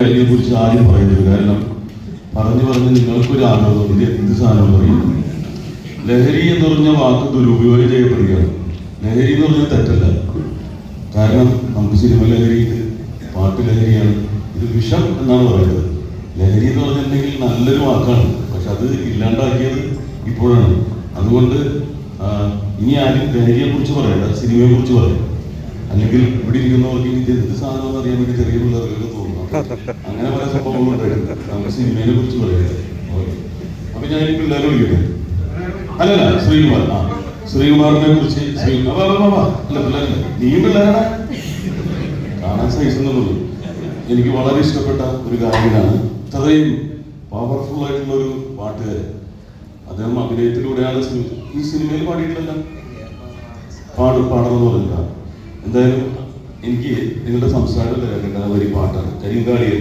ലഹരിയെ കുറിച്ച് ആരും പറയുന്നത്. കാരണം പറഞ്ഞ് നിങ്ങൾക്കൊരു ആഗ്രഹം ഇത് എന്ത് സാധനം പറയുന്നു. ലഹരി എന്ന് പറഞ്ഞ വാക്ക് ദുരുപയോഗം ചെയ്യപ്പെടുകയാണ്. ലഹരി എന്ന് പറഞ്ഞാൽ തെറ്റല്ല. കാരണം നമുക്ക് സിനിമ ലഹരിയുണ്ട്, പാട്ട് ലഹരിയാണ്, ഇത് വിഷം എന്നാണ് പറയുന്നത്. ലഹരി എന്ന് പറഞ്ഞിട്ടുണ്ടെങ്കിൽ നല്ലൊരു വാക്കാണ്, പക്ഷെ അത് ഇല്ലാണ്ടാക്കിയത് ഇപ്പോഴാണ്. അതുകൊണ്ട് ഇനി ആരും ലഹരിയെ കുറിച്ച് പറയണ്ട, സിനിമയെ കുറിച്ച് പറയാം. അല്ലെങ്കിൽ ഇവിടെ ഇരിക്കുന്നവർക്ക് ഇത് എന്ത് സാധനം എന്ന് അറിയാൻ വേണ്ടി ചെറിയ പിള്ളേർക്ക് തോന്നുന്നു. അങ്ങനെ പല സംഭവങ്ങളുണ്ടായിരുന്നു. നമുക്ക് സിനിമയെ കുറിച്ച് പറയാം. അപ്പൊ ഞാൻ ഈ പിള്ളേരെ വിളിക്കട്ടെ. അല്ലല്ല, ശ്രീകുമാർ. ശ്രീകുമാറിനെ കുറിച്ച് അല്ല പിള്ളേരല്ല, നീ പിള്ളേരാണ്, കാണാൻ സൈസ് എന്നുള്ളൂ. എനിക്ക് വളരെ ഇഷ്ടപ്പെട്ട ഒരു ഗായകനാണ്. അത്രയും പവർഫുൾ ആയിട്ടുള്ള ഒരു പാട്ടുകാരൻ. അദ്ദേഹം അഭിനയത്തിലൂടെയാണ് ഈ സിനിമയിൽ പാടിയിട്ടില്ല, പാടണമെന്ന് പറഞ്ഞില്ല. എന്തായാലും എനിക്ക് നിങ്ങളുടെ സംസാരം കേൾക്കേണ്ട ഒരു പാട്ടാണ് കരിങ്കാളിയെ.